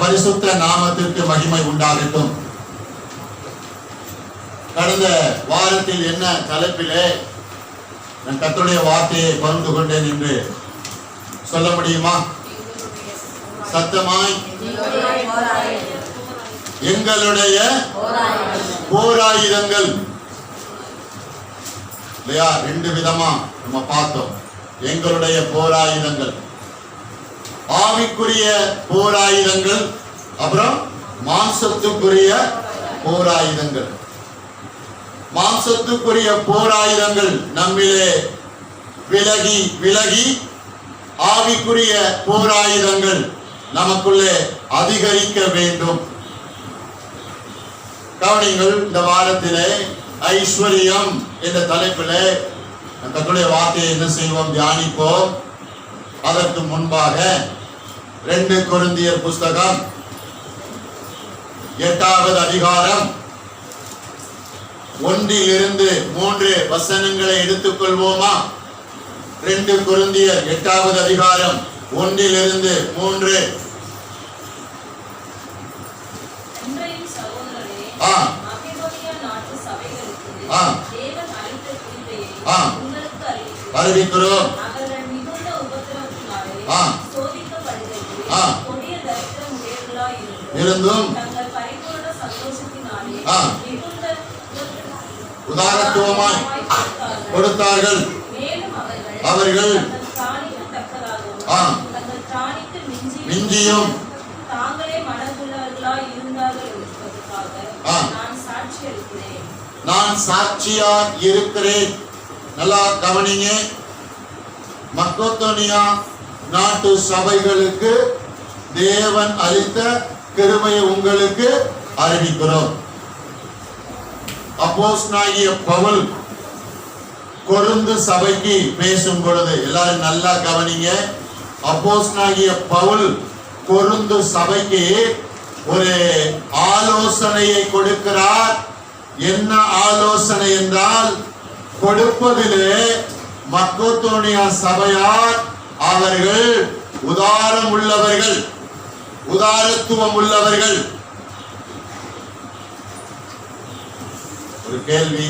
பரிசுத்த நாமத்திற்கு மகிமை உண்டாகட்டும். கடந்த வாரத்தில் என்ன தலைப்பிலே நான் கர்த்தருடைய வார்த்தையை பகிர்ந்து கொண்டேன் என்று சொல்ல முடியுமா? சத்தமாய் எங்களுடைய போராயுதங்கள் இல்லையா? ரெண்டு விதமா நம்ம பார்த்தோம். எங்களுடைய போராயுதங்கள், ஆவிக்குரிய போராயுதங்கள், அப்புறம் மாம்சத்துக்குரிய போராயுதங்கள். மாம்சத்துக்குரிய போராயுதங்கள் நம்மிலே விலகி விலகி ஆவிக்குரிய போராயுதங்கள் நமக்குள்ளே அதிகரிக்க வேண்டும். கவனிங்கள், இந்த வாரத்திலே ஐஸ்வர்யம் என்ற தலைப்பிலே கர்த்தருடைய வார்த்தையை என்ன செய்வோம்? தியானிப்போம். அதற்கு முன்பாக 2 கொரிந்தியர் புஸ்தகம் 8வது அதிகாரம் 1 - 3 வசனங்களை எடுத்துக்கொள்வோமா? 2 கொரிந்தியர் 8வது அதிகாரம் 1 - 3. அறிவிக்கிறோம். இருந்தும் உதாரத்துவமாய் கொடுத்தார்கள். அவர்கள் மிஞ்சியும் நான் சாட்சியா இருக்கிறேன். நல்லா கவனிங்க. மக்கோதோனியா நாட்டு சபைகளுக்கு தேவன் அளித்த கிருபையை உங்களுக்கு அறிவிக்கிறோம். அப்போஸ்தலனாகிய பவுல் கொரிந்து சபைக்கு பேசும் பொழுது, எல்லாரும் நல்லா கவனிங்க. அப்போஸ்தலனாகிய பவுல் கொரிந்து சபைக்கு ஒரு ஆலோசனையை கொடுக்கிறார். என்ன ஆலோசனை என்றால், கொடுப்பதிலே மக்கோதோனியா சபையார் அவர்கள் உதாரம் உள்ளவர்கள், உதாரத்துவம் உள்ளவர்கள். ஒரு கேள்வி,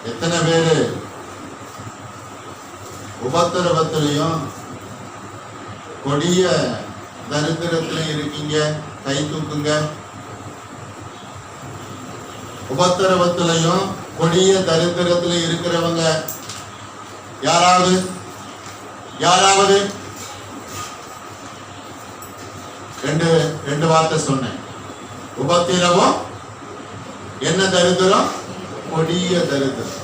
எத்தனை பேரு உபத்திரவத்திலையும் கொடிய தரித்திரத்திலையும் இருக்கீங்க? கை தூக்குங்க. உபத்திரவத்திலையும் கொடிய தரித்திரத்திலையும் இருக்கிறவங்க யாராவது ரெண்டு வார்த்தை சொன்னேன். உபத்திரவம், என்ன தரித்திரம்? கொடிய தரித்திரம்.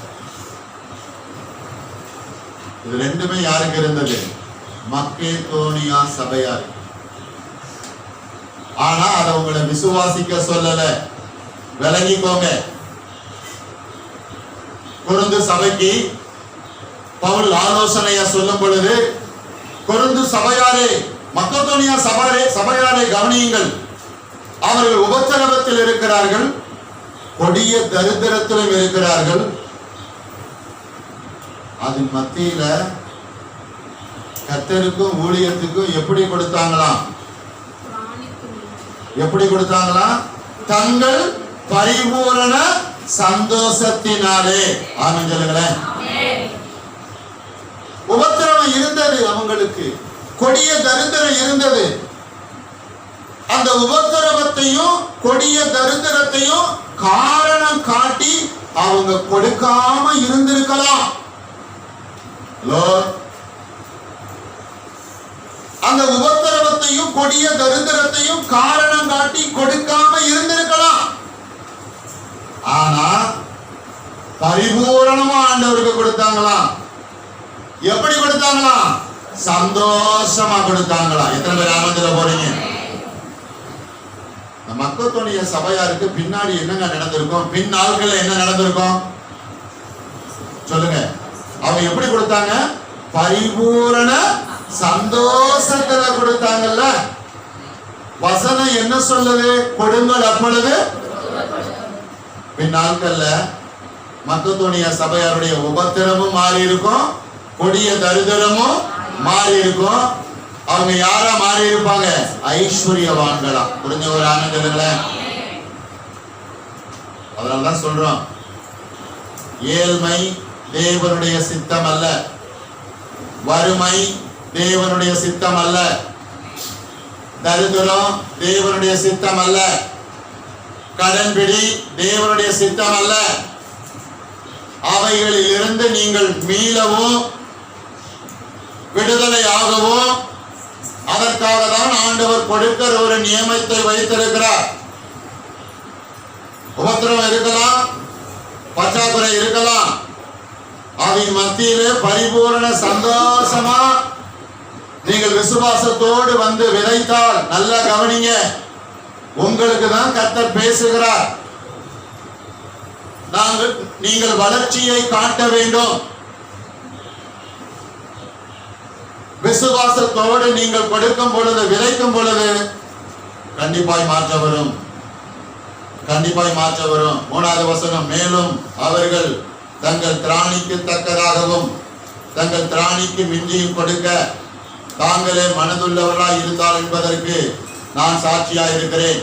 இது ரெண்டுமே யாருக்கு இருந்தது? மக்கேதோனியா சபையார். ஆனா அதை உங்களை விசுவாசிக்க சொல்லல. விளங்கிக்கோங்க. கொரிந்து சபைக்கு பவுல் ஆலோசனையா சொல்லும் பொழுது, கொரிந்து சபையாரே, மக்கோதோனியா சபையாரே கவனியுங்கள். அவர்கள் உபத்திரவத்தில் இருக்கிறார்கள், கொடிய தரித்திரத்திலும் இருக்கிறார்கள். அதன் மத்தியில கர்த்தருக்கும் ஊழியத்துக்கும் எப்படி கொடுத்தாங்களாம்? எப்படி கொடுத்தாங்களாம்? தங்கள் பரிபூரண சந்தோஷத்தினாலே. ஆமென் சொல்லுங்களேன். உபத்திரவம் இருந்தது அவங்களுக்கு, கொடிய தரித்திரம் இருந்தது. அந்த உபத்திரவத்தையும் கொடிய தரித்திரத்தையும் காரணம் காட்டி அவங்க கொடுக்காம இருந்திருக்கலாம். அந்த உபத்திரவத்தையும் கொடிய தரித்திரத்தையும் காரணம் காட்டி கொடுக்காம இருந்திருக்கலாம். ஆனா பரிபூரணமா ஆண்டவருக்கு கொடுத்தாங்களா? எப்படி கொடுத்தாங்களா? சந்தோஷமா கொடுத்தாங்களா? எத்தனை பேர் ஆனந்தத்துல போறீங்க? மக்கோதோனியா சபையாருக்கு பின்னாடி என்னங்க நடந்திருக்கும்? பின் நாட்கள்ல என்ன நடந்திருக்கும் சொல்லுங்க. அவங்க எப்படி கொடுத்தாங்க? பரிபூரண சந்தோஷத்துல கொடுத்தாங்கல்ல. வசனம் என்ன சொல்லுது? கொடுங்கள் அப்பொழுது. பின் நாட்கள்ல மக்கோதோனியா சபையாருடைய உபத்திரமும் மாறி இருக்கும், கொடிய தரித்திரமும் மாறி இருக்கும். அவங்க யாரா மாறி இருப்பாங்க? ஐஸ்வர்யவான்களா. புரிஞ்ச ஒரு ஆனந்தங்களேன். அதனாலதான் சொல்றோம், ஏழ்மை தேவனுடைய சித்தம் அல்ல, வறுமை தேவனுடைய சித்தம் அல்ல, தரித்திரம் தேவனுடைய சித்தம் அல்ல, கடன்பிடி தேவனுடைய சித்தம் அல்ல. அவைகளில் இருந்து நீங்கள் மீளவும் விடுதலை ஆகவும் அதற்காக தான் ஆண்டவர் கொடுக்கிற ஒரு நியமத்தை வைத்திருக்கிறார். உபத்திரவம் இருக்கலாம், பற்றாக்குறை இருக்கலாம், அதன் மத்தியிலே பரிபூரண சந்தோஷமா நீங்கள் விசுவாசத்தோடு வந்து விதைத்தால், நல்லா கவனிங்க, உங்களுக்கு தான் கர்த்தர் பேசுகிறார். நீங்கள் வளர்ச்சியை காட்ட வேண்டும். விசுவாசத்தோடு நீங்கள் கொடுக்கும் பொழுது, விதைக்கும் பொழுது கண்டிப்பாய் மாற்ற வரும், கண்டிப்பாய் மாற்ற வரும். 3வது வசனம், மேலும் அவர்கள் தங்கள் திராணிக்கு தக்கதாகவும் தங்கள் திராணிக்கு மிஞ்சியும் கொடுக்க தாங்களே மனதுள்ளவர்களாய் இருந்தால் என்பதற்கு நான் சாட்சியா இருக்கிறேன்.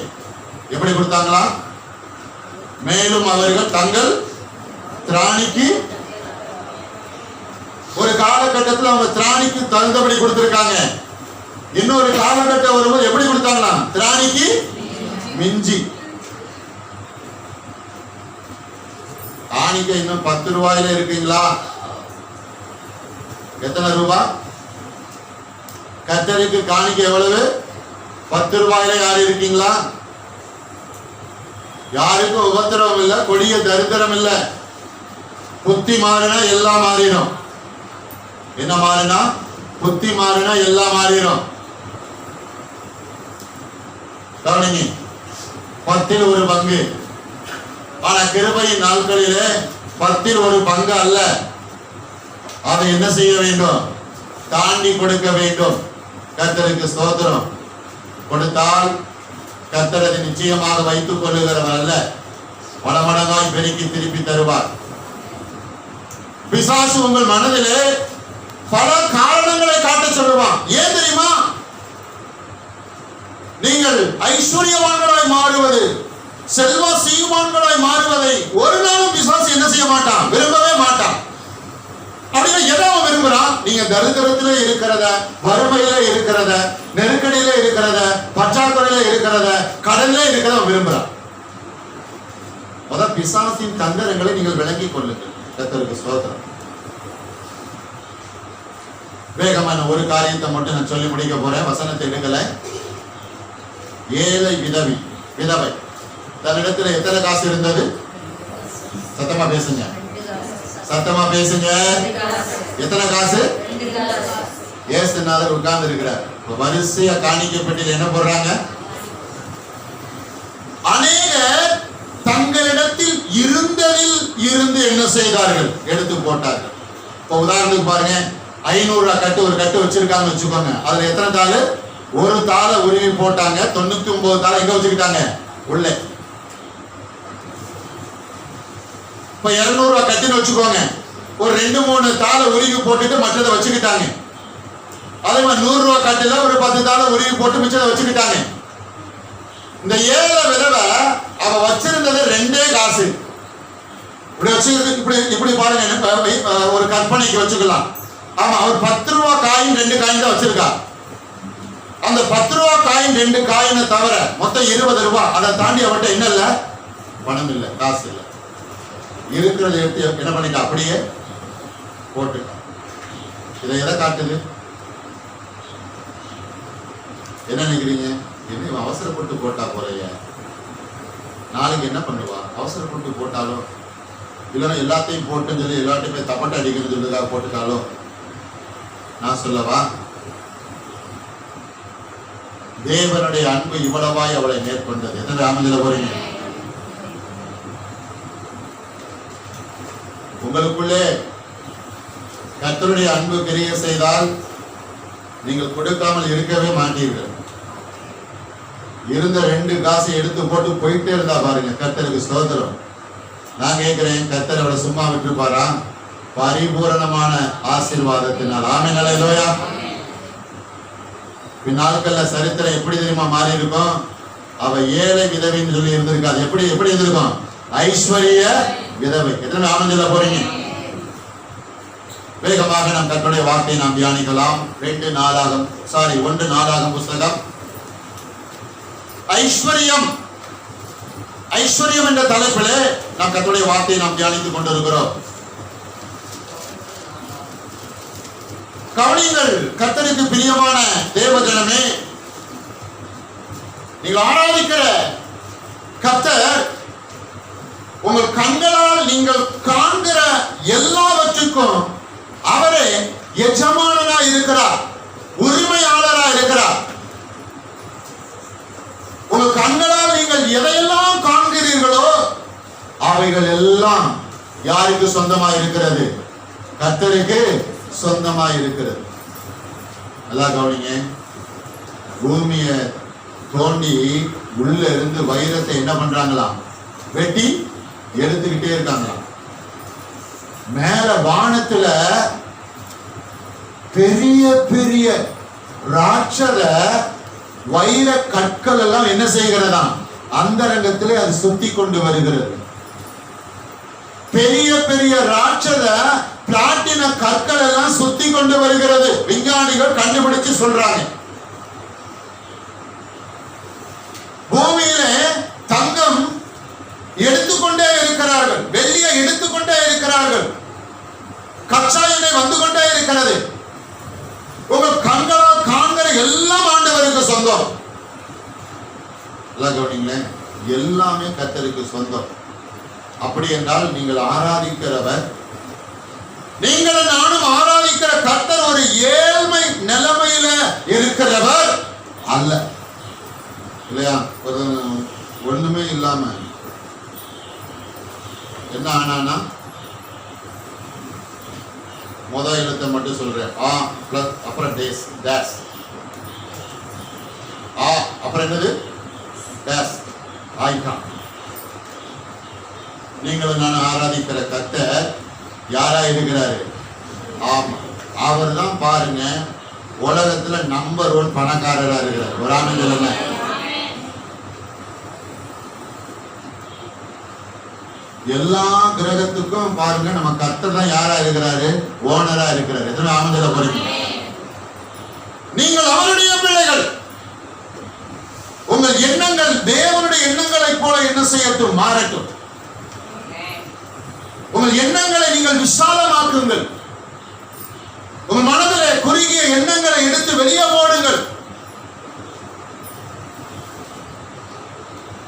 எப்படி கொடுத்தாங்களா? மேலும் அவர்கள் தங்கள் திராணிக்கு, ஒரு காலகட்டத்தில் அவங்க திராணிக்கு தகுந்தபடி கொடுத்திருக்காங்க. இன்னொரு காலகட்டம் வரும்போது எப்படி கொடுத்தாங்களா? திராணிக்கு மிஞ்சி. காணிக்கை இன்னும் 10 ரூபாயில இருக்கீங்களா? எத்தனை ரூபாய்? கர்த்தருக்கு காணிக்கை எவ்வளவு? 10 ரூபாயில யாரு இருக்கீங்களா? யாருக்கும் உபத்திரவம் இல்லை, கொடிய தரித்திரம் இல்லை. புத்தி மாறினா எல்லாம் மாறிடும். என்ன மாறினா? புத்தி மாறினா எல்லாம் மாறிடும். கவனிங்க, 10ல் ஒரு பங்கு. ஆனா கிருபையின் நாட்களிலே 10ல் ஒரு பங்கு அல்ல. அதை என்ன செய்ய வேண்டும்? தாண்டி கொடுக்க வேண்டும். கர்த்தருக்கு ஸ்தோத்திரம். கொடுத்தால் கர்த்தர் அதை நிச்சயமாக வைத்துக் கொள்ளுகிறவர் அல்ல, மடமடங்காய் பெருக்கி திருப்பி தருவார். பிசாசு உங்கள் மனதிலே பல காரணங்களை காட்ட சொல்லுவான். ஏன் தெரியுமா? நீங்கள் ஐஸ்வர்யவான்களாய் மாறுவது, செல்வ சீமான்களாய் மாறுவதை ஒரு நாளும் பிசாசு என்ன செய்ய மாட்டான்? விரும்பவே மாட்டான். அப்படின்னா எதை அவன் விரும்புறான்? நீங்க தரித்திரத்திலே இருக்கிறத, வறுமையில இருக்கிறத, நெருக்கடியில இருக்கிறத, பற்றாக்குறையில இருக்கிறத, கடல்ல இருக்கிறத விரும்புறான். அதான் பிசாசின் தந்திரங்களை நீங்கள் விளங்கிக் கொள்ளுங்கள். கர்த்தருக்கு ஸ்தோத்திரம். வேகமான ஒரு காரியத்தை மட்டும் நான் சொல்லி முடிக்க போறேன். வசனத்தை எடுக்கல. ஏழை விதவை தன்னிடத்துல எத்தனை காசு இருந்தது? சத்தமா பேசுங்க, சத்தமா பேசுங்க. எத்தனை காசு? ஏசுநாதர் உட்கார்ந்து இருக்கிறார். வரிசையா காணிக்கப்பட்டியில் என்ன போடுறாங்க? அநேகர் தங்களிடத்தில் இருந்ததில் இருந்து என்ன செய்தார்கள்? எடுத்து போட்டார்கள். இப்போ உதாரணத்துக்கு பாருங்க, 500 ரூபாய் கட்டு, ஒரு கட்டு வச்சிருக்காங்க வச்சுக்கோங்க. அதுல எத்தனை தாள்? ஒரு தாளை உருவி போட்டாங்க. 99 தாளை எங்க வச்சுக்கிட்டாங்க? உள்ளே. இப்ப 200 ரூபாய் கட்டுன்னு வச்சுக்கோங்க. ஒரு 2-3 தாளை உருவி போட்டுட்டு மற்றதை வச்சுக்கிட்டாங்க. அதே மாதிரி 100 ரூபாய் கட்டுல ஒரு 10 தாளை உருவி போட்டு மிச்சத்தை வச்சுக்கிட்டாங்க. இந்த ஏழை விதவை அவ வச்சிருந்தது 2 காசு. இப்படி வச்சிருக்கு. இப்படி பாருங்க, ஒரு கற்பனைக்கு வச்சுக்கலாம். ஆமா, அவர் 10 ரூபாய் காயின் 2 காயின் தான் வச்சிருக்கா. அந்த 10 ரூபாய் காயின் 2 காயினை தவிர மொத்தம் 20 ரூபாய். அதை தாண்டி அவர்கிட்ட என்ன இல்லை? பணம் இல்லை, காசு இல்லை. இருக்கிறத எடுத்து என்ன பண்ணிட்டா? அப்படியே போட்டுட்டா. இதை எதை காட்டுது? என்ன நினைக்கிறீங்க? என்ன அவசரப்பட்டு போட்டா போறைய? நாளைக்கு என்ன பண்ணுவா? அவசரப்பட்டு போட்டாலும், இல்லைன்னா எல்லாத்தையும் போட்டுன்னு சொல்லி எல்லாத்தையுமே தப்பட்டை அடிக்கிறது சொல்லுக்காக போட்டுட்டாலும், நான் சொல்லவா? தேவனுடைய அன்பு இவ்வளவாய் அவளை மேற்கொண்டது. எத்தனை ராமந்தில போறீங்க? உங்களுக்குள்ளே கர்த்தருடைய அன்பு கிரியை செய்தால் நீங்கள் கொடுக்காமல் இருக்கவே மாட்டீர்கள். இருந்த 2 காசை எடுத்து போட்டு போயிட்டே இருந்தா பாருங்க. கர்த்தருக்கு ஸ்தோத்திரம். நான் கேட்கிறேன், கர்த்தர் அவளை சும்மா விட்டுருப்பாரா? பரிபூரணமான ஆசீர்வாதத்தினால். ஆமென், அல்லேலூயா. பின்னாட்கள்ல சரித்திரம் எப்படி தெரியுமா மாறி இருக்கும்? அவ ஏழை விதவைன்னு சொல்லி இருந்திருக்காது. எப்படி இருந்திருக்கும்? ஐஸ்வர்ய விதவை. எத்தனை ஆனந்த சொல்ல போறீங்க? வேகமாக நாம் கர்த்தருடைய வார்த்தையை நாம் தியானிக்கலாம். 1 நாளாகம் புஸ்தகம். ஐஸ்வர்யம் என்ற தலைப்பிலே நாம் கர்த்தருடைய வார்த்தையை நாம் தியானித்துக் கொண்டிருக்கிறோம். கவனியுங்கள், கர்த்தருக்கு பிரியமான தேவஜனமே, நீங்கள் ஆராதிக்கிற கர்த்தர் உங்கள் கண்களால் நீங்கள் காண்கிற எல்லாவற்றுக்கும் அவரே எஜமானனா இருக்கிறார், உரிமையாளரா இருக்கிறார். உங்கள் கண்களால் நீங்கள் எதையெல்லாம் காண்கிறீர்களோ அவைகள் எல்லாம் யாருக்கு சொந்தமாக இருக்கிறது? கர்த்தருக்கு சொந்தமாக இருக்கிறது. நல்லா கவனிங்க. பூமியை தோண்டி உள்ள இருந்து வைரத்தை என்ன பண்றாங்களாம்? வெட்டி எடுத்துக்கிட்டே இருக்காங்களாம். மேல வானத்துல பெரிய பெரிய ராட்சத வைர கற்கள் எல்லாம் என்ன செய்கிறதா? அந்தரங்கத்திலே அது சுத்தி கொண்டு வருகிறது. பெரிய பெரிய ராட்சத பிளாட்டின கற்கள் எல்லாம் சுத்தி கொண்டு வருகிறது. விஞ்ஞானிகள் கண்டுபிடிச்சு சொல்றாங்க. பூமியிலே தங்கம் எடுத்துக்கொண்டே இருக்கிறார்கள், வெள்ளியை எடுத்துக்கொண்டே இருக்கிறார்கள், கச்சா எண்ணெய் வந்து கொண்டே இருக்கிறது. உங்கள் கண்களால் காண்கிற எல்லாம் ஆண்டவருக்கு சொந்தம். எல்லாமே கர்த்தருக்கு சொந்தம். அப்படி என்றால் நீங்கள் ஆராதிக்கிறவர், நீங்கள் நானும் ஆராதிக்கிற கர்த்தர் ஒரு ஏழ்மை நிலைமையில இருக்கிறவர் அல்ல, இல்லையா? ஒண்ணுமே இல்லாம என்ன ஆனானா, முதல் எழுத்தை மட்டும் சொல்றேன். ஆ பிளஸ் அப்புறம் டேஸ் டேஸ், ஆ அப்புறம் என்னது டேஸ் ஆயிட்டான். நீங்கள் நான் ஆராதிக்கிற கர்த்தர் யாரா இருக்கிறாரு? ஆமா, அவர் தான் பாருங்க உலகத்துல நம்பர் 1 பணக்காரரா இருக்கிறார். ஒரு ஆமென் சொல்லுங்க. எல்லா கிரகத்துக்கும் பாருங்க நம்ம கர்த்தர் தான் யாரா இருக்கிறாரு? ஓனரா இருக்கிறாரு. எத்தனை ஆமென் சொல்ல போறீங்க? நீங்கள் அவருடைய பிள்ளைகள். உங்கள் எண்ணங்கள் தேவனுடைய எண்ணங்களை போல என்ன செய்யட்டும்? மாறட்டும். உங்கள் எண்ணங்களை நீங்கள் விசாலமாக்குங்கள். உங்கள் மனதிலே குறுகிய எண்ணங்களை எடுத்து வெளியே போடுங்கள்.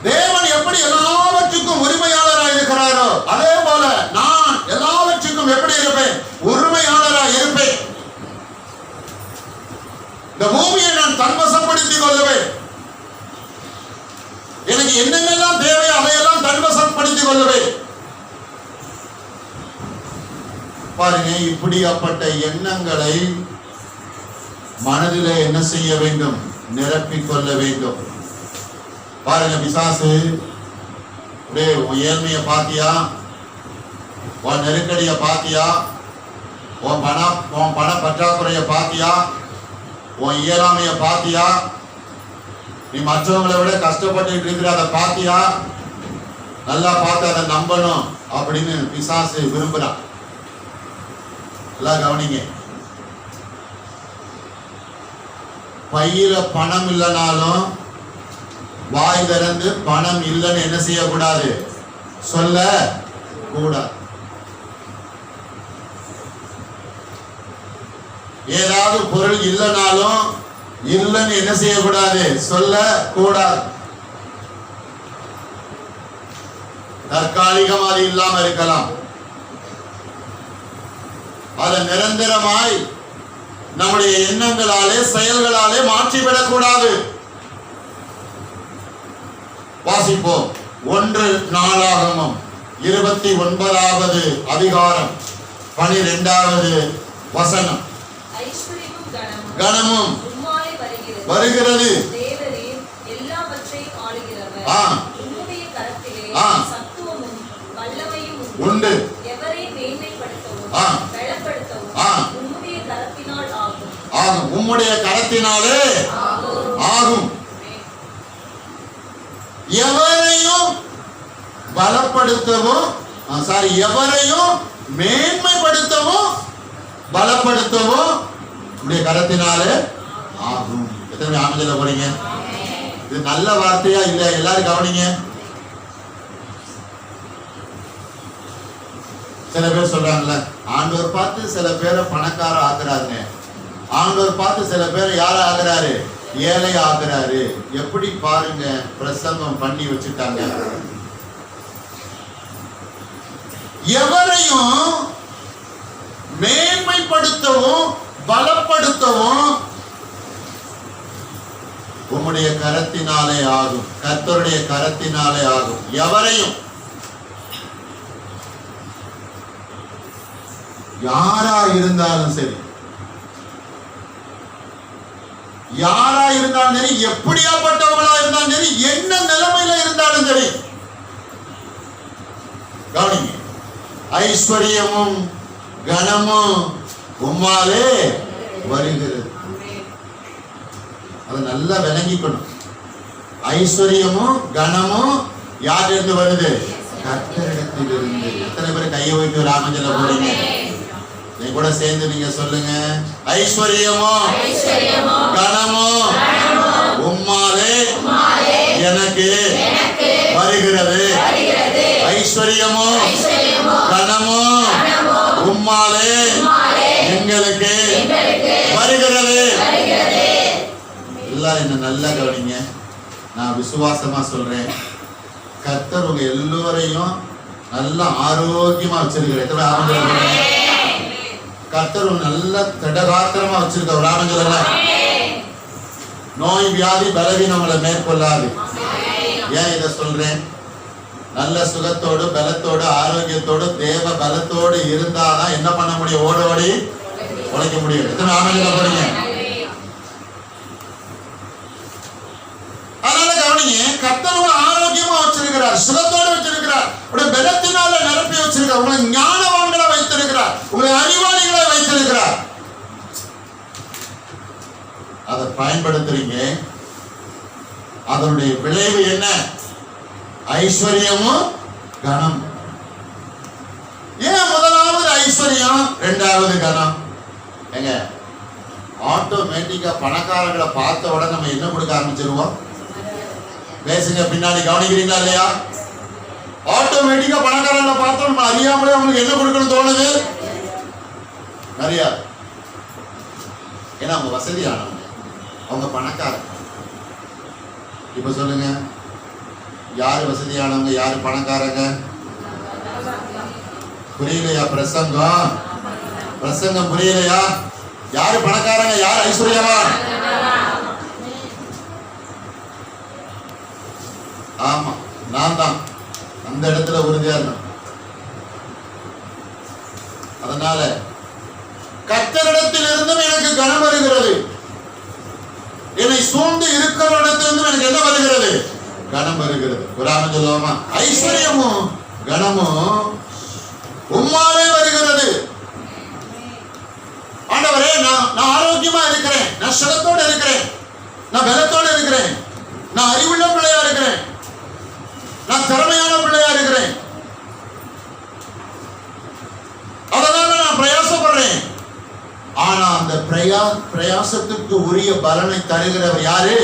தேவன் எப்படி எல்லாவற்றுக்கும் உரிமையாளராக இருக்கிறாரோ அதே போல நான் எல்லாவற்றுக்கும் எப்படி இருப்பேன்? உரிமையாளராக இருப்பேன். இந்த பூமியை நான் தன்வசப்படுத்திக் கொள்ளுவேன். எனக்கு என்னென்னலாம் தேவை அதையெல்லாம் தன்வசப்படுத்திக் கொள்ளுவேன். பாருங்க, இப்படிப்பட்ட எண்ணங்களை மனதிலே என்ன செய்ய வேண்டும்? நிரப்பிக் கொள்ள வேண்டும். பாருங்க, பிசாசு உன் ஏழ்மைய பாத்தியா? உன் நெருக்கடிய பாத்தியா? உன் பண பற்றாக்குறைய பாத்தியா? உன் இயலாமைய பாத்தியா? நீ மற்றவங்களை விட கஷ்டப்பட்டு இருக்கிற அதை பாத்தியா? நல்லா பார்த்து அதை நம்பணும் அப்படின்னு பிசாசு விரும்புறான். எல்லாம் கவனிங்க. பையில பணம் இல்லைனாலும் வாய் திறந்து பணம் இல்லைன்னு என்ன செய்யக்கூடாது? சொல்ல கூடாது. ஏதாவது பொருள் இல்லைனாலும் இல்லைன்னு என்ன செய்யக்கூடாது? சொல்ல கூடாது. தற்காலிகமாக அது இல்லாம இருக்கலாம். அதை நிரந்தரமாய் நம்முடைய எண்ணங்களாலே செயல்களாலே மாற்றிவிடக்கூடாது. வாசிப்போம். 1 நாளாகமம் 29வது அதிகாரம் 12வது வசனம். கணமும் வருகிறது. உண்டு. ஆகும். உம்முடைய கரத்தினாலே ஆகும். எவரையும் பலப்படுத்தவும் எவரையும் மேன்மைப்படுத்தவும் பலப்படுத்தவும் உடைய கரத்தினாலே ஆகும். எத்தனை ஆமென் போறீங்க? இது நல்ல வார்த்தையா இல்ல? எல்லாரும் கவனிங்க. சில பேர் சொல்றாங்கல்ல, ஆண்டவர் பார்த்து சில பேரை பணக்கார ஆக்குறாருங்க, ஆண்டவர் பார்த்து சில பேரை யார ஆகுறாரு? ஏழை ஆகுறாரு. எப்படி பாருங்க, பிரசங்கம் பண்ணி வச்சுட்டாங்க. எவரையும் மேன்மைப்படுத்தவும் பலப்படுத்தவும் உம்முடைய கரத்தினாலே ஆகும். கர்த்தருடைய கரத்தினாலே ஆகும். எவரையும், யாரா இருந்தாலும் சரி, யாரா இருந்தாலும் சரி, எப்படியாப்பட்டவங்களா இருந்தாலும் சரி, என்ன நிலைமையில இருந்தாலும் சரி, கவனிங்க. ஐஸ்வர்யமும் கனமும் உம்மாலே வருகிறது. அதை நல்லா விளங்கிக்கணும். ஐஸ்வர்யமும் கனமும் யாரிலிருந்து வருது? கர்த்தரிடத்திலிருந்து. எத்தனை பேர் கையை வைத்து ராமஞ்சல போறீங்க? நீ கூட சேர்ந்து நீங்க சொல்லுங்க. ஐஸ்வர்யமும் கனமும் உம்மாலே எனக்கு வருகிறது. ஐஸ்வர்யமும் கனமும் உம்மாலே எங்களுக்கு வருகிறது. எல்லாரும் என்ன நல்லா கவனிங்க. நான் விசுவாசமா சொல்றேன், கர்த்தர் உங்க எல்லோரையும் நல்ல ஆரோக்கியமா வச்சிருக்கிறேன். கர்த்தர் நல்ல திடகாத்திரமா வச்சிருக்க ஒரு ஆனந்தல. நோய் வியாதி பலவீனம் உங்களை மேற்கொள்ளாது. ஏன் இதை சொல்றேன்? நல்ல சுகத்தோடு பலத்தோடு ஆரோக்கியத்தோடு தேவ பலத்தோடு இருந்தாதான் என்ன பண்ண முடியும்? ஓடோடி உழைக்க முடியும். எத்தனை ஆனந்தம் போறீங்க? அதனால கவனிங்க, கர்த்தர் ஆரோக்கியமா வச்சிருக்கிறார், சுகத்தோடு வச்சிருக்கிறார், உடைய பலத்தினால நிரப்பி வச்சிருக்கிறார், உங்களை ஞானவான்களை வைத்திருக்கிறார், உங்களை அறிவாளிகளை வைத்திருக்கிறார். அதை பயன்படுத்துறீங்க. அதனுடைய விளைவு என்ன? ஐஸ்வர்யமும் கனம். ஏன் முதலாவது ஐஸ்வர்யம், இரண்டாவது கனம்? எங்க ஆட்டோமேட்டிக்கா பணக்காரங்களை பார்த்த உடனே நம்ம என்ன கொடுக்க ஆரம்பிச்சிருவோம்? பேசுங்க, பின்னாடி கவனிக்கிறீங்களா இல்லையா? ஆட்டோமேட்டிக்கா பணக்காரங்களை பார்த்தோம், நம்ம அறியாமலே அவங்களுக்கு என்ன கொடுக்கணும் தோணுது? நிறைய. ஏன்னா அவங்க வசதியானவங்க, அவங்க பணக்காரங்க. இப்ப சொல்லுங்க, யாரு வசதியானவங்க, யாரு பணக்காரங்க? புரியலையா? பிரசங்கம் புரியலையா? யாரு பணக்காரங்க, யாரு ஐஸ்வர்யவான்? ஆமா, நான் தான் அந்த இடத்துல உறுதியா இருந்தேன். அதனால கர்த்தரிடத்தில் இருந்தும் எனக்கு கனம் வருகிறது. என்னை சூழ்ந்து இருக்கிறவரிடத்திலிருந்தும் எனக்கு என்ன வருகிறது? கனம் வருகிறது. குரான் சொல்லுவோமா? ஐஸ்வர்யமும் கனமும் உம்மாலே வருகிறது. ஆண்டவரே, நான் ஆரோக்கியமா இருக்கிறேன், நான் சுகத்தோடு இருக்கிறேன், நான் பலத்தோடு இருக்கிறேன், நான் அறிவுள்ள பிள்ளையா இருக்கிறேன், நான் திறமையான பிள்ளையா இருக்கிறேன், அதனால நான் பிரயாசப்படுறேன். ஆனா அந்த பிரயாசத்துக்கு உரிய பலனை தருகிறவர் யாரு?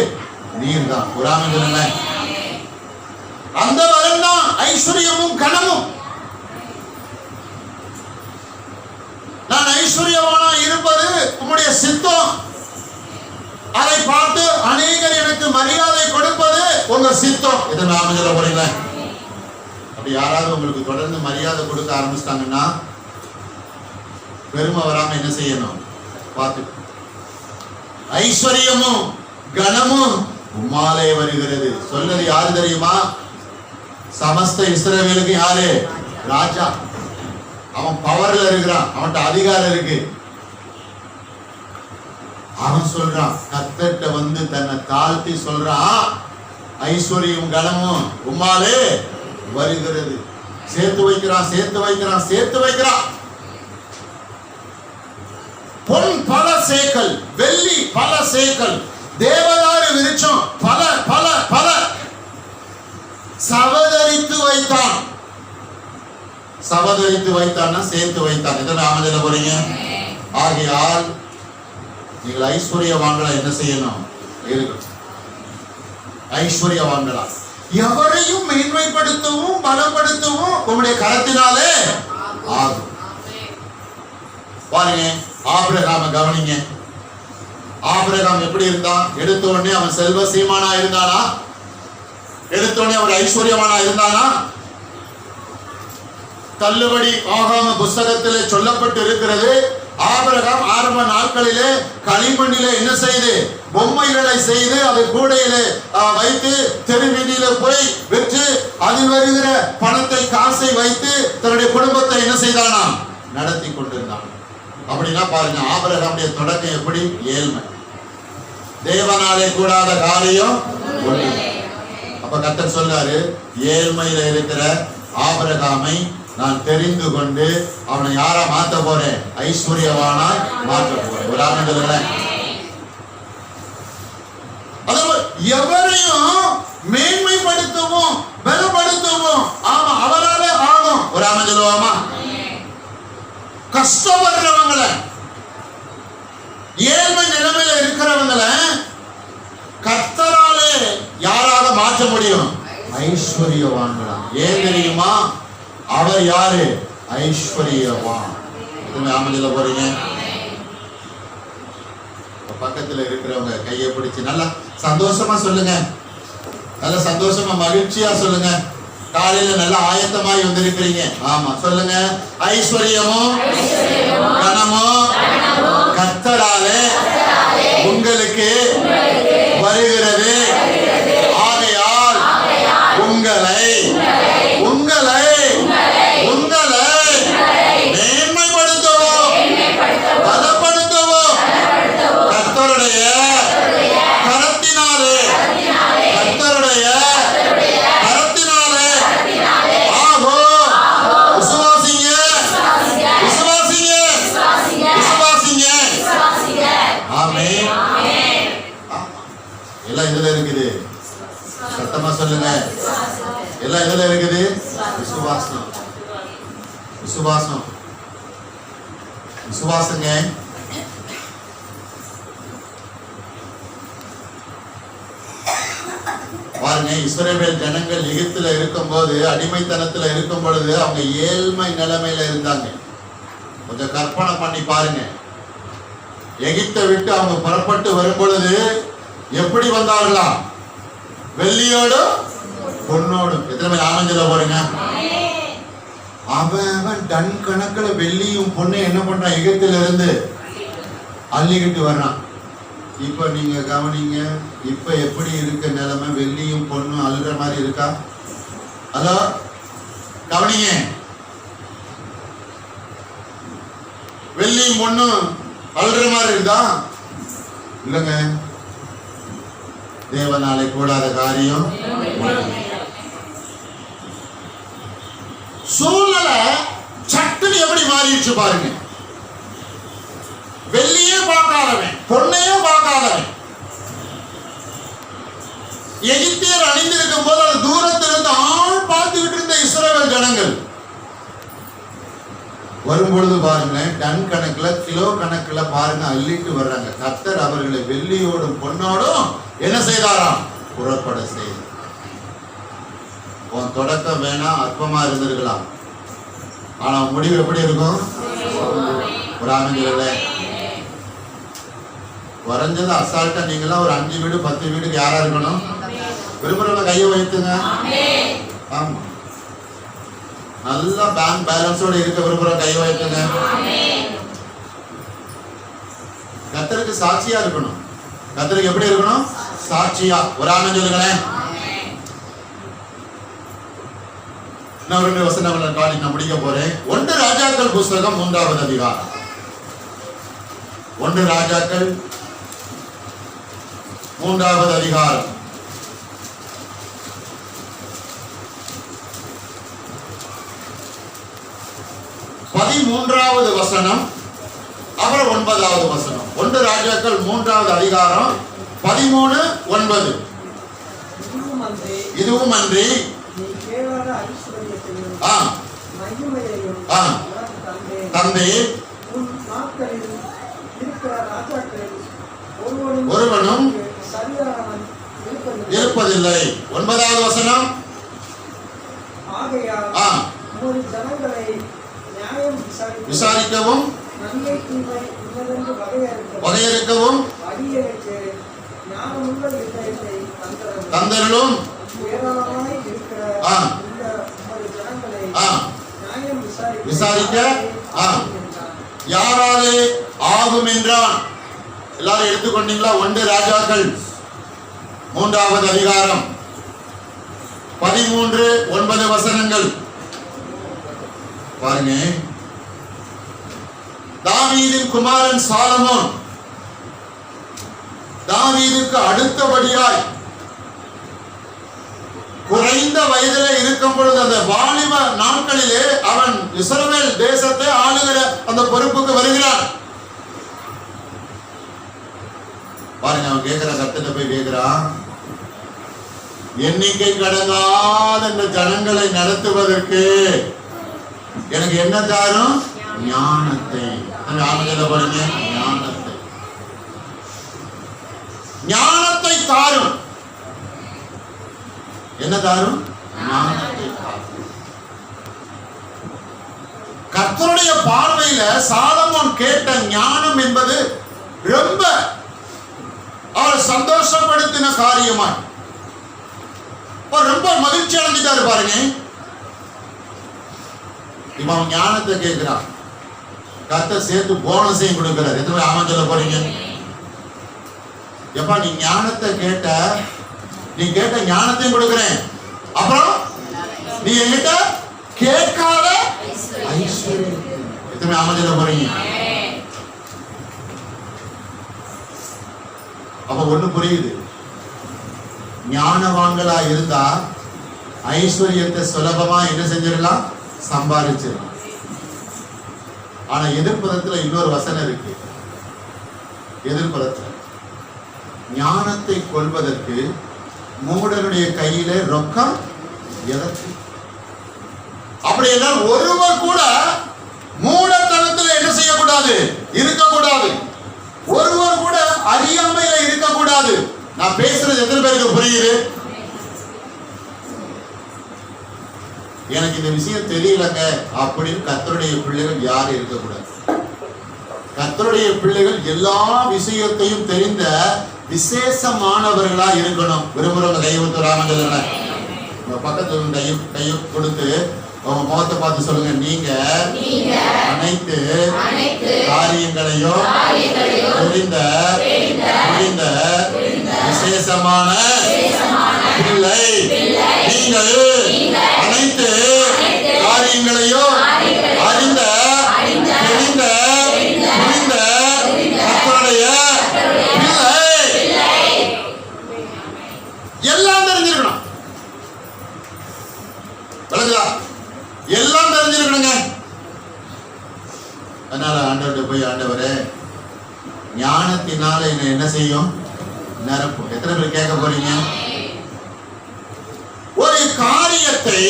நீர் தான். குரான் சொல்லுங்க, அந்த பலன் தான் ஐஸ்வர்யமும் கனமும். நான் ஐஸ்வர்யவானா இருப்பது உம்முடைய சித்தம். அதை பார்த்து அநேகர் எனக்கு மரியாதை கொடுப்பது உங்க சித்தம். இதை நாம சொல்ல போறீங்க. அப்படி யாராவது உங்களுக்கு தொடர்ந்து மரியாதை கொடுக்க ஆரம்பிச்சிட்டாங்கன்னா பெருமை வராம என்ன செய்யணும்? பார்த்து. ஐஸ்வர்யமும் கனமும் உம்மாலே வருகிறது. சொல்றது யாரு தெரியுமா? சமஸ்த இஸ்ரவேலுக்கு யாரு? ராஜா. அவன் பவர்ல இருக்கிறான், அவன்கிட்ட அதிகாரம் இருக்கு. அவன் சொல்றான், கர்த்தர்ட்ட வந்து தன்னை தாழ்த்தி சொல்றான், ஐஸ்வர்யம் கனமும் உம்மாலே வருகிறது. சேர்த்து வைக்கிறான், சேர்த்து வைக்கிறான், சேர்த்து வைக்கிறான். பொன் பல சேக்கல், வெள்ளி பல சேக்கல், தேவதாரு விருட்சம் பல பல பல சவதரித்து வைத்தான். சவதரித்து வைத்தான்னா சேர்த்து வைத்தான். எத்தனை ஆமதில போறீங்க? ஆகையால் நீங்கள் ஐஸ்வர்யவான்களா என்ன செய்யணும்? இருக்கணும் ஐஸ்வர்யவான்களா. எவரையும் மேன்மைப்படுத்தவும் பலப்படுத்தவும் உங்களுடைய கரத்தினாலே ஆகும். பாருங்க, ஆபிரகாம கவனிங்க. ஆபிரகாம் எப்படி இருந்தான்? எடுத்த உடனே அவன் செல்வ சீமானா இருந்தானா? எடுத்த உடனே அவர் ஐஸ்வர்யவானா இருந்தானா? தள்ளுபடி ஆகாம புஸ்தகத்திலே சொல்லப்பட்டு இருக்கிறது. ஆபிரகாம் ஆரம்ப நாட்களிலே களிமண்ணிலே என்ன செய்து பொம்மைகளை செய்து அதை கூடையிலே வைத்து தெருவீதியில போய் விற்று அதில் வருகிற பணத்தை காசை வைத்து தன்னுடைய குடும்பத்தை என்ன செய்தானா? நடத்தி கொண்டிருந்தான். அப்படின்னா பாருங்க, ஆபிரகாமுடைய தொடக்கம் எப்படி? ஏழ்மை. தேவனாலே கூடாத காரியம் ஒன்று. அப்ப கர்த்தர் சொல்றாரு, ஏழ்மையில இருக்கிற ஆபிரகாமை நான் தெரிந்து கொண்டு அவனை யாரா மாத்த போறேன்? ஐஸ்வர்யவானாய் மாற்ற போறேன். ஒரு ஆமென் சொல்லுங்களேன். எவரையும் மேன்மைப்படுத்தவும் பலப்படுத்தவும் ஆமா அவரால ஆகும். ஒரு ஆமென் சொல்லுவோமா? கஷ்டப்படுறவங்கள, ஏழ்மை நிலைமையில இருக்கிறவங்கள கர்த்தராலே யாராக மாற்ற முடியும்? ஐஸ்வர்யவான்களா. ஏன் தெரியுமா? அவர் யாரு? ஐஸ்வர்யவான். எதுவுமே ஆமதில போறீங்க? பக்கத்துல இருக்கிறவங்க கையை பிடிச்சு நல்லா சந்தோஷமா சொல்லுங்க. நல்ல சந்தோஷமா மகிழ்ச்சியா சொல்லுங்க. காலையில நல்லா ஆயத்தமாய் வந்திருக்கிறீங்க. ஆமா சொல்லுங்க. ஐஸ்வர்யமும் கனமும் கர்த்தராலே உங்களுக்கு வருகிறது. ஆகையால் உங்களை உங்களை உங்களை மேன்மைப்படுத்தவும் பலப்படுத்தவும் கர்த்தருடைய கரத்தினாலே கர்த்தருடைய கரத்தினாலே ஆகும். விசுவாசிங்க விசுவாசிங்க விசுவாசிங்க. ஆமென். எல்லாம் இதுல இருக்குது. சத்தமா சொல்லுங்க. எல்லாம் இதுல இருக்குது. விசுவாசம் விசுவாசம் விசுவாசங்க. பாருங்க, இஸ்ரவேல் ஜனங்கள் எகிப்துல இருக்கும் போது, அடிமைத்தனத்துல இருக்கும் பொழுது அவங்க ஏழ்மை நிலைமையில இருந்தாங்க. கொஞ்சம் கற்பனை பண்ணி பாருங்க. எகிப்தை விட்டு அவங்க புறப்பட்டு வரும் பொழுது எப்படி வந்தார்களா? வெள்ளியோடும் பொன்னோடும். எத்தனை பேர் ஆமென் சொல்ல போறீங்க? அவன் டன் கணக்குல வெள்ளியும் பொண்ணு என்ன பண்றான்? எகிப்துல இருந்து அள்ளிக்கிட்டு வர்றான். இப்ப நீங்க கவனிங்க, இப்ப எப்படி இருக்க நிலைமை? வெள்ளியும் பொண்ணும் அள்ளுற மாதிரி இருக்கா? அதோ கவனிங்க. வெள்ளியும் பொண்ணும் அள்ளுற மாதிரி இருக்குதா? இல்லைங்க. தேவனாலே கூடாத காரியம். சூழ்நிலை சட்டுன்னு எப்படி மாறிடுச்சு பாருங்க. வெள்ளியே பார்க்காதவன், பொண்ணையே பார்க்காதவன், எகிப்தியர் அணிந்திருக்கும் போது அது தூரத்திலிருந்து ஆள் பார்த்துக்கிட்டு இருந்த இஸ்ரவேல் ஜனங்கள் வரும்பொழுது பாருங்க, டன் கணக்குல கிலோ கணக்குல பாருங்க அள்ளிட்டு வர்றாங்க. கர்த்தர் அவர்களை வெள்ளியோடும் பொன்னோடும் என்ன செய்தாராம்? புறப்பட செய்தார். உன் தொடக்கம் வேணா அற்பமா இருந்திருக்கலாம், ஆனா முடிவு எப்படி இருக்கும்? ஒரு ஆமென். குறைஞ்சது அசால்ட்டா நீங்களாம் ஒரு 5 வீடு 10 வீடுக்கு யாரா இருக்கணும்? விரும்புறவங்க கையை வைத்துங்க. ஆமா, நல்லா பேங்க் பேலன்ஸோட இருக்க விரும்புற கையை வைத்துங்க. கர்த்தருக்கு சாட்சியா இருக்கணும். கர்த்தருக்கு எப்படி இருக்கணும்? சாட்சியா. ஒரு ஆமென் சொல்லுங்களேன். நான் 2 வசனங்களை காணி நான் முடிக்க போறேன். 1 ராஜாக்கள் புஸ்தகம் 3வது அதிகாரம். 1 ராஜாக்கள் 3வது அதிகாரம். பதிமூன்றாவது வசனம், அப்புறம் 9வது வசனம். 1 ராஜாக்கள் 3வது அதிகாரம் 13:9. இதுவும் அன்றி தந்தை ஒருவனும் இருப்பதில்லை. 9வது வசனம். விசாரிக்கவும் வகையறுக்கவும் தந்தரலும் விசாரிக்க யாராலே ஆகும் என்றான். எல்லாரும் எடுத்துக்கொண்டீங்களா? 1 ராஜாக்கள் 3வது அதிகாரம் 13:9 வசனங்கள் பாருங்க. தாவீதின் குமாரன் சாலமோன் தாவீதுக்கு அடுத்தபடியாய் குறைந்த வயதிலே இருக்கும் பொழுது அந்த வாலிப நாட்களிலே அவன் இஸ்ரவேல் தேசத்தை ஆளுகிற அந்த பொறுப்புக்கு வருகிறான். பாருங்க, அவன் கேட்கிற கர்த்தனை போய் கேட்கிறான், எண்ணிக்கை கடங்காத இந்த ஜனங்களை நடத்துவதற்கு எனக்கு என்ன தாரும்? ஞானத்தை. பாருங்க, ஞானத்தை ஞானத்தை தாரும். என்ன தாரும்? ஞானத்தை தாரும். கர்த்தருடைய பார்வையில சாலமோன் கேட்ட ஞானம் என்பது ரொம்ப அவர் சந்தோஷப்படுத்தின காரியமா, ரொம்ப மகிழ்ச்சி அடைஞ்சிட்டாரு. பாருங்க, இப்ப அவன் ஞானத்தை கேட்கிறான், கர்த்தர் சேர்த்து போனஸையும் கொடுக்கிறார். எத்தனை ஆமாம் சொல்ல போறீங்க? எப்பா நீ ஞானத்தை கேட்ட, நீ கேட்ட ஞானத்தையும் கொடுக்கிறேன், அப்புறம் நீ என்கிட்ட கேட்காத ஐஸ்வர்யம். எத்தனை ஆமாம் சொல்ல போறீங்க? அப்ப ஒண்ணு புரியுது, ஞானவான்களா இருந்தா ஐஸ்வர்யத்தை சுலபமா என்ன செஞ்சிடலாம்? சம்பாதிச்சிடலாம். ஆனா எதிர்ப்புறத்துல இன்னொரு வசனம் இருக்கு. எதிர்ப்புறத்துல ஞானத்தை கொள்வதற்கு மூடனுடைய கையில ரொக்கம் எதற்கு? அப்படி எல்லாம் ஒருவர் கூட மூடத்தனத்துல என்ன செய்யக்கூடாது? இருக்கக்கூடாது. ஒருவர் கூட அறியாமையில இருக்கக்கூடாது. நான் பேசுறது எத்தனை பேருக்கு புரியுது? எனக்கு இந்த விஷயம் தெரியலங்க அப்படின்னு கர்த்தருடைய பிள்ளைகள் யாரும் இருக்கக்கூடாது. கர்த்தருடைய பிள்ளைகள் எல்லா விஷயத்தையும் தெரிந்த விசேஷமானவர்களா இருக்கணும். விரும்புறவங்க கைவிட்டு ராமங்கள உங்க பக்கத்துல கையை கொடுத்து உங்க முகத்தை பார்த்து சொல்லுங்க, நீங்க அனைத்து காரியங்களையும் புரிந்த விசேஷமான பிள்ளை. நீங்கள் அனைத்து காரியங்களையும் அறிந்த தெரிந்த புரிந்த கர்த்தருடைய பிள்ளை. எல்லாம் தெரிஞ்சிருக்கணும். விளங்குதா? எல்லாம் தெரிஞ்சிருக்கணுங்க. அதனால ஆண்டவர்கிட்ட போய், ஆண்டவரே ஞானத்தினால என்ன செய்யும்? நிரப்பும். எத்தனை பேர் கேட்க போறீங்க? ஒரு காரியத்தை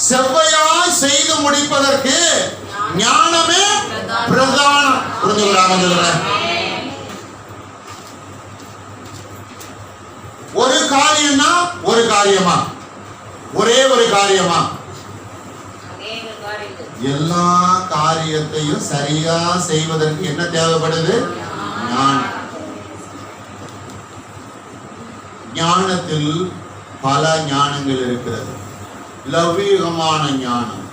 செவ்வையாய் செய்து முடிப்பதற்கு ஞானமே பிரதானம். புரிஞ்சுக்கிறாங்க? ஒரு காரியம்னா ஒரு காரியமா? ஒரே ஒரு காரியமா? எல்லா காரியத்தையும் சரியா செய்வதற்கு என்ன தேவைப்படுது? ஞானம். ஞானத்தில் பல ஞானங்கள் இருக்கிறது. லௌகீகமான ஞானம்,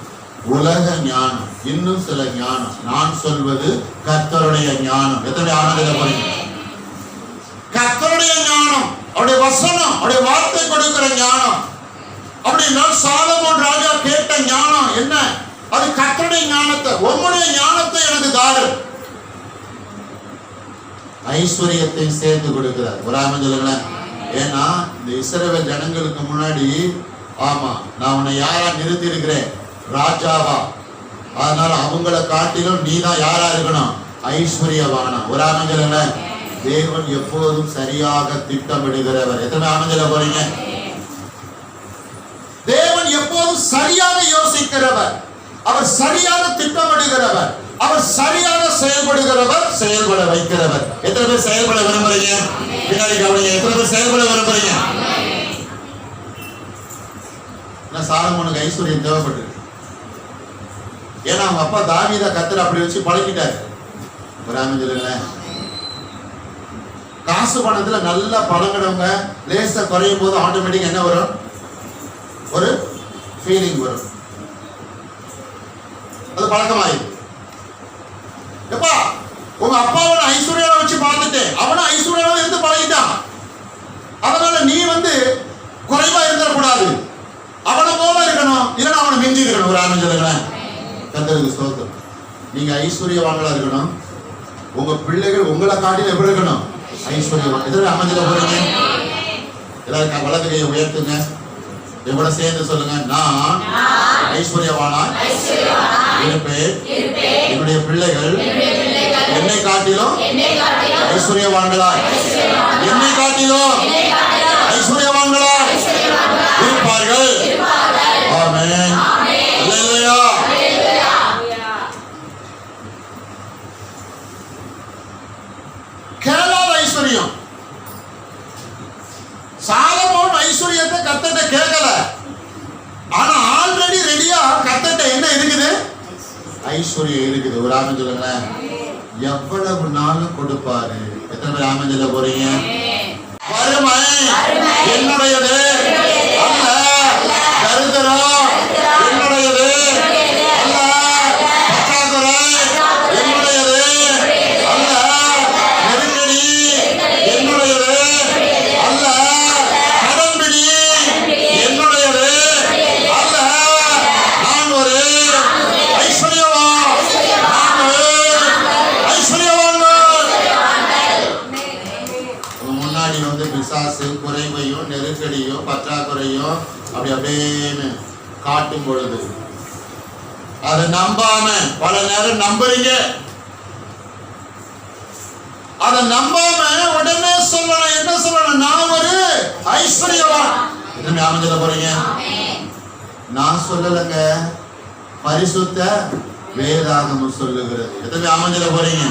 உலக ஞானம், இன்னும் சில ஞானம். நான் சொல்வது கர்த்தருடைய ஞானம். எத்தனை ஆனந்த கர்த்தருடைய ஞானம், அவருடைய வசனம், அவருடைய வார்த்தை கொடுக்கிற ஞானம். அப்படின்னா சாலமோன் ராஜா கேட்ட ஞானம் என்ன? அது கர்த்தருடைய ஞானத்தை. உம்முடைய ஞானத்தை எனக்கு தாரு. ஐஸ்வர்யத்தை சேர்த்து கொடுக்கிறார். ஒரு ஆமஞ்சல. ஏன்னா இந்த இஸ்ரவேல் ஜனங்களுக்கு முன்னாடி, ஆமா நான் உன்னை யாரா நிறுத்தி இருக்கிறேன்? ராஜாவா. அதனால அவங்கள காட்டிலும் நீ தான் யாரா இருக்கணும்? ஐஸ்வர்யவானா. ஒரு ஆமஞ்சல. தேவன் எப்போதும் சரியாக திட்டமிடுகிறவர். எத்தனை அமைஞ்சல போறீங்க? தேவன் எப்போதும் சரியாக யோசிக்கிறவர், அவர் சரியாக திட்டமிடுகிறவர், அவர் சரியாக செயல்படுகிறவர், செயல்பட வைக்கிறவர். எத்தனை பேர் செயல்பட விரும்புறீங்க? பின்னாடி கவனிங்க. எத்தனை பேர் செயல்பட விரும்புறீங்க? சாலமோனுக்கு ஐஸ்வர்யம் தேவைப்பட்டு, ஏன்னா அவங்க அப்பா தாவீதை கர்த்தர் அப்படி வச்சு பழக்கிட்டாரு. காசு பணத்துல நல்லா பழங்கினவங்க லேசா குறையும் போது ஆட்டோமேட்டிக் என்ன வரும்? ஒரு ஃபீலிங் வரும். அது பழக்கமாயிரு. எப்பா உங்க அப்பாவை ஐஸ்வர்யாவை வச்சு பார்த்துட்டு அவனும் ஐஸ்வர்யாவை இருந்து பழகிட்டான். அதனால நீ குறைவா இருந்துடக்கூடாது, அவனை போல இருக்கணும், இல்லைன்னா அவனை மிஞ்சி இருக்கணும். ஒரு ஆமென் சொல்லுங்களேன். கர்த்தருக்கு ஸ்தோத்திரம். நீங்க ஐஸ்வர்யவான்களா இருக்கணும். உங்க பிள்ளைகள் உங்களை காட்டில எப்படி இருக்கணும்? ஐஸ்வர்யவான். எதிர அமைஞ்சல போறீங்க. எல்லாரும் வலது கையை உயர்த்துங்க. எவ்வளோ சேர்ந்து சொல்லுங்க. நான் ஐஸ்வர்யவானா இருப்பேன். என்னுடைய பிள்ளைகள் என்னை காட்டிலும் ஐஸ்வர்யவான்களா, என்னை காட்டிலும் ஐஸ்வர்யவான்களா இருப்பார்கள். ஆமென். அல்லேலூயா. கேளாத ஐஸ்வர்யம். சாலமோன் ஐஸ்வர்யத்தை கர்த்தர்ட்ட கேட்கல, ஆனா ஆல்ரெடி ரெடியா கர்த்தர்ட்ட என்ன இருக்குது? ஐஸ்வர்யம் இருக்குது. ஒரு ஆமென் சொல்லுங்களேன். எவ்வளவு நாளும் கொடுப்பாரு. எத்தனை பேர் ஆமென் சொல்ல போறீங்க? வறுமை என்னுடையது அல்ல, தரித்திரம் என்னுடையது அல்ல, பற்றாக்குறை என்னுடையது அல்ல, நெருக்கடி என்னுடையது அல்ல, கடன்பிடி என்னுடையது அல்ல. நான் ஒரு ஐஸ்வர்யவான். முன்னாடி பிசாசு குறைவையோ நெருக்கடியோ பற்றாக்குறையோ அப்படியே காட்டும் பொழுது அதை நம்பாம, பல நேரம் நம்புறீங்க, அதை நம்பாம உடனே சொல்லணும். என்ன சொல்லணும்? நான் ஒரு ஐஸ்வர்யவான். என்ன அமைஞ்சல போறீங்க? நான் சொல்லலங்க, பரிசுத்த வேதாகமம் சொல்லுகிறது. எத்தனை அமைஞ்சல போறீங்க?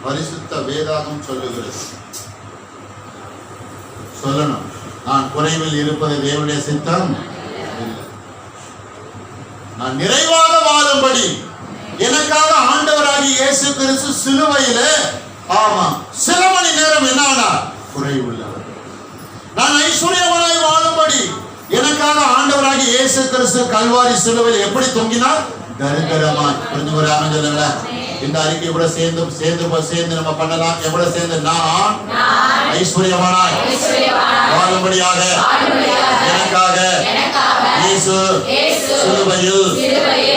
பரிசுத்த வேதாகமம் சொல்லுகிறது. சொல்லணும். நான் குறைவில் இருப்பது தேவனுடைய சித்தம் இல்லை. நான் நிறைவாக வாழும்படி எனக்காக ஆண்டவராகிய இயேசு கிறிஸ்து சிலுவையிலே சில மணி நேரம் என்ன ஆனார்? குறைவுள்ளவர். நான் ஐஸ்வர்யவானாய் வாழும்படி எனக்காக ஆண்டவராகிய இயேசு கிறிஸ்து கல்வாரி சிலுவையில் எப்படி தொங்கினார்? தரித்திரமாய். புரிஞ்சு ஒரு ஆமென் சொல்லுங்க. இந்த அறிக்கை கூட சேர்ந்து நம்ம பண்ணலாம். எவ்வளவு சேர்ந்து? நான் ஐஸ்வர்யவானாய் வாழும்படியாக எனக்காக இயேசு சிலுவையில்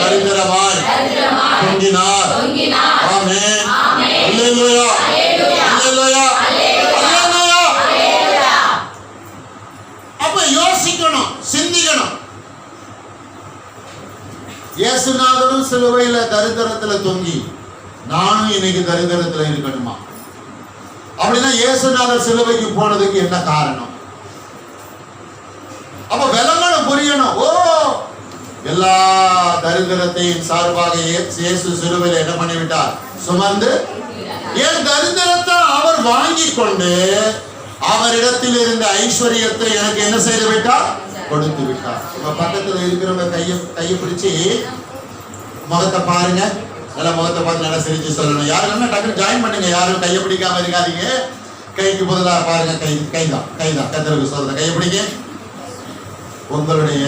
தரித்திரமாய் தொங்கினார். ஆமென். அல்லேலூயா. அல்லேலூயா. அல்லேலூயா. அப்ப யோசிக்கணும், சிந்திக்கணும். இயேசுநாதரும் சிலுவையில தரித்திரத்துல தொங்கி நானும் இன்னைக்கு தரித்திரத்துல இருக்கணுமா? அப்படின்னா இயேசுநாதர் சிலுவைக்கு போனதுக்கு என்ன காரணம்? அப்ப விளங்கணும், புரியணும். ஓ, எல்லா தரித்திரத்தையும் சார்பாக இயேசு சிலுவையில என்ன பண்ணிவிட்டார்? சுமந்து என் தரித்திரத்தை அவர் வாங்கி கொண்டு அவரிடத்தில் இருந்த ஐஸ்வர்யத்தை எனக்கு என்ன செய்து விட்டார்? கொடுத்து விட்டார். உங்க பக்கத்துல இருக்கிறவங்க கையை பிடிச்சி முகத்தை பாருங்க. நல்ல முகத்தை பார்த்து நல்லா சிரிச்சு சொல்லணும். யாரும் டக்குனு ஜாயின் பண்ணுங்க. யாரும் கையை பிடிக்காம இருக்காதீங்க. கைக்கு பதிலாக பாருங்க. கைதான் கத்தருக்கு சொல்ற. கையை பிடிங்க. உங்களுடைய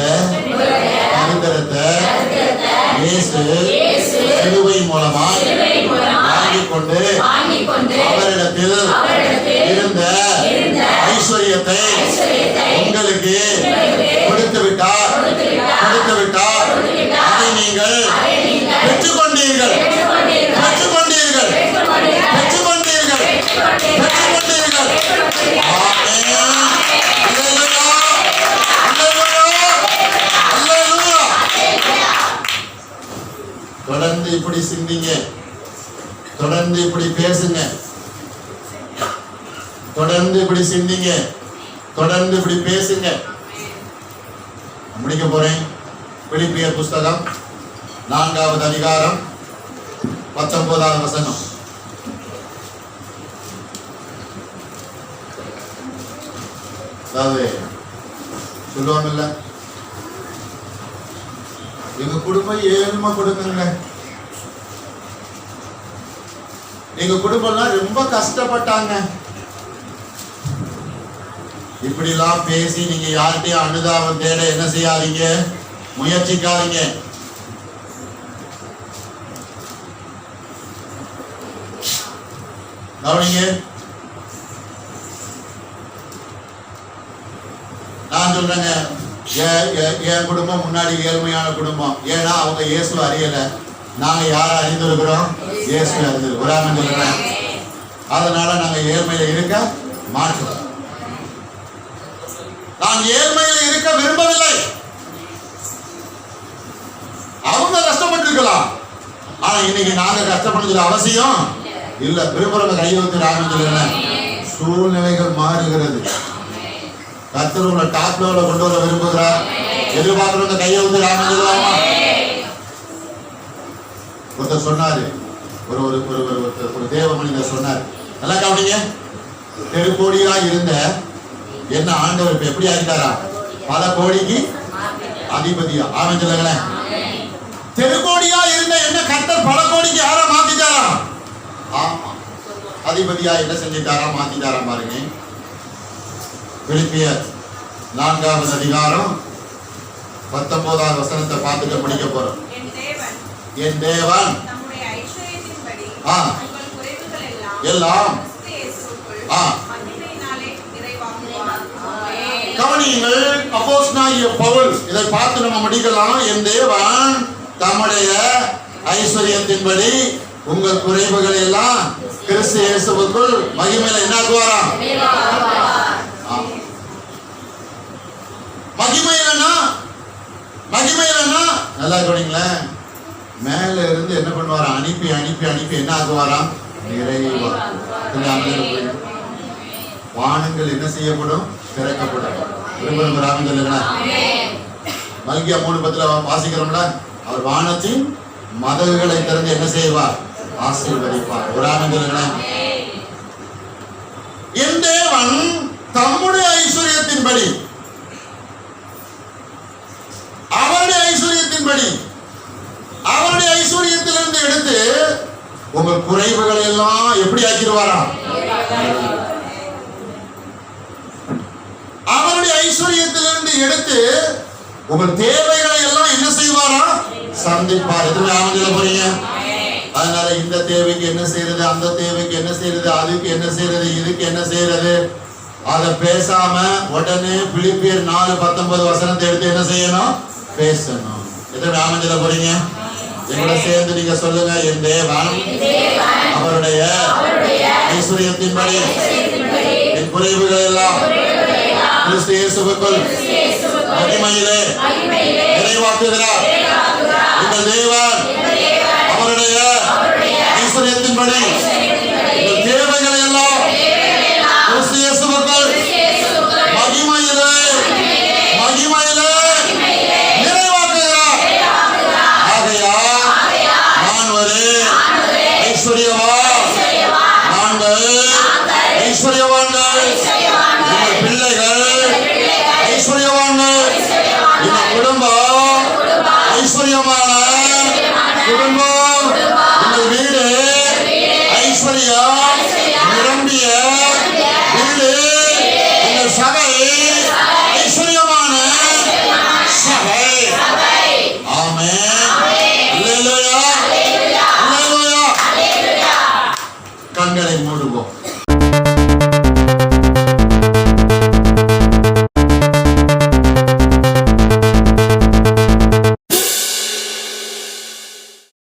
தரித்திரத்தை இயேசு சிலுவை மூலமா வாங்கிக் கொண்டு அவரிடத்தில் இருந்த ஐஸ்வர்யத்தை உங்களுக்கு கொடுத்து விட்டார். அதை நீங்கள் பெற்றுக்கொண்டீர்கள். தொடர்ந்து இப்படி சிந்திங்க, தொடர்ந்து இப்படி பேசுங்க. தொடர்ந்து இப்படி சிந்திங்க, தொடர்ந்து இப்படி பேசுங்க. முடிக்க போறேன். பிலிப்பியர் புஸ்தகம் 4வது அதிகாரம் 19வது வசனம். அதாவது சொல்லுவாங்கல்ல, எங்க குடும்பம் ஏழ்மை கொடுக்குங்க, எங்க குடும்பம்லாம் ரொம்ப கஷ்டப்பட்டாங்க. இப்படிலாம் பேசி நீங்க யார்கிட்டயும் அனுதாபம் தேட என்ன செய்யாதீங்க, முயற்சிக்காதீங்க. கவனிங்க, நான் சொல்றேங்க, என் குடும்பம் முன்னாடி ஏழ்மையான குடும்பம். ஏன்னா அவங்க இயேசுவை அறியல, நாங்க யாரை அறிந்திருக்கிறோம்? இயேசுவை அறிந்து. உதாரணம் சொல்றேன், அதனால நாங்க ஏழ்மையில இருக்க மாட்டோம். நான் ஏழ்மையில இருக்க விரும்பவில்லை. அவங்க கஷ்டப்பட்டு இருக்கலாம், ஆனா இன்னைக்கு நாங்க கஷ்டப்படுறது அவசியம் இல்ல. விரும்புறவங்க கையெழுத்து ஆரம்பிச்சுக்கிறேன். சூழ்நிலைகள் மாறுகிறது. கர்த்தர் உங்களை டாப் லெவல்ல கொண்டு வர விரும்புகிறார். எதிர்பார்க்கிறவங்க கையெழுத்து ஆரம்பிச்சுக்கலாமா? ஒருத்தர் சொன்னாரு, ஒரு ஒரு ஒரு தேவ மனிதர் சொன்னார், நல்லா கவனிங்க, தெருக்கோடியா இருந்த என்ன ஆண்டவர் இப்ப எப்படி ஆகிட்டாரா? பல கோடிக்கு அதிபதியா. ஆரம்பிச்சுங்களேன். தெருக்கோடியா இருந்த என்ன கர்த்தர் பல கோடிக்கு யாரா மாத்திட்டாரா? ஆமா, அதிபதியா என்ன செஞ்சிட்டாரா? மாத்திட்டாரா. பாருங்க, பிலிப்பியர் 4வது அதிகாரம் 19வது வசனத்தை பார்த்துட்டு படிக்க போறோம். என் தேவன் எல்லாம் கவனியுங்கள். அப்போஸ்தலனாகிய பவுல் இதை பார்த்து நம்ம முடிக்கலாம். என் தேவன் தம்முடைய ஐஸ்வரியத்தின்படி உங்கள் குறைவுகளை எல்லாம் கிறிஸ்து இயேசுவுக்குள் மகிமையில என்னாக்குவாராம்? மகிமையிலனா நல்லா கவனிங்களேன், மேல இருந்து என்ன பண்ணுவாராம்? அனுப்பி அனுப்பி அனுப்பி என்ன ஆகுவாராம்? நிறைவா. வானங்கள் என்ன செய்யப்படும்? திறக்கப்படும். மல்கியா 3:10 வாசிக்கிறோம்ல, அவர் வானத்தின் மதகுகளை திறந்து என்ன செய்வார்? ஆசீர்வதிப்பார். ஒரு ஆனந்தங்களேன். என் தேவன் தம்முடைய ஐஸ்வரியத்தின்படி, அவருடைய ஐஸ்வரியத்தின்படி, அவருடைய ஐஸ்வரியத்திலிருந்து எடுத்து உங்கள் குறைவுகளை எல்லாம் எப்படி ஆக்கிடுவாரா? அவருடைய ஐஸ்வரியத்திலிருந்து எடுத்து உங்கள் தேவைகளை எல்லாம் என்ன செய்வாரா? சந்திப்பார். எதுவுமே ஆனந்தில போறீங்க. அதனால இந்த தேவைக்கு என்ன செய்யறது, அந்த தேவைக்கு என்ன செய்யறது, அதுக்கு என்ன செய்யறது, இதுக்கு என்ன செய்யறது, அதை பேசாம உடனே பிலிப்பியர் 4:19 வசனத்தை எடுத்து என்ன செய்யணும்? பேசணும். எதுவுமே ஆனந்தில போறீங்க. எங்களோட சேர்ந்து நீங்க சொல்லுங்க, என் தேவன் அவருடைய ஐஸ்வரியத்தின்படி என் குறைவுகள் எல்லாம் கிறிஸ்து இயேசுவுக்குள் மகிமையிலே நிறைவாக்குகிறார். எங்கள் தேவன் அவருடைய ஐஸ்வரியத்தின்படி எங்கள் தேவைகளை எல்லாம் கிறிஸ்து இயேசுவுக்குள் மகிமையிலே நிறைவாக்குகிறார். ஆகையால் நான் ஒரு ஐஸ்வரியவான், நாங்கள் ஐஸ்வரியவான்கள், எங்கள் பிள்ளைகள் ஐஸ்வரியவான்கள், எங்கள் குடும்பம் ஐஸ்வரியமான குடும்பம், எங்கள் வீடு ஐஸ்வர்யம் நிரம்பிய வீடு, எங்கள் சபை ஐஸ்வர்யமான சபை. ஆமென். அல்லேலூயா. அல்லேலூயா. கண்களை மூடுவோம்.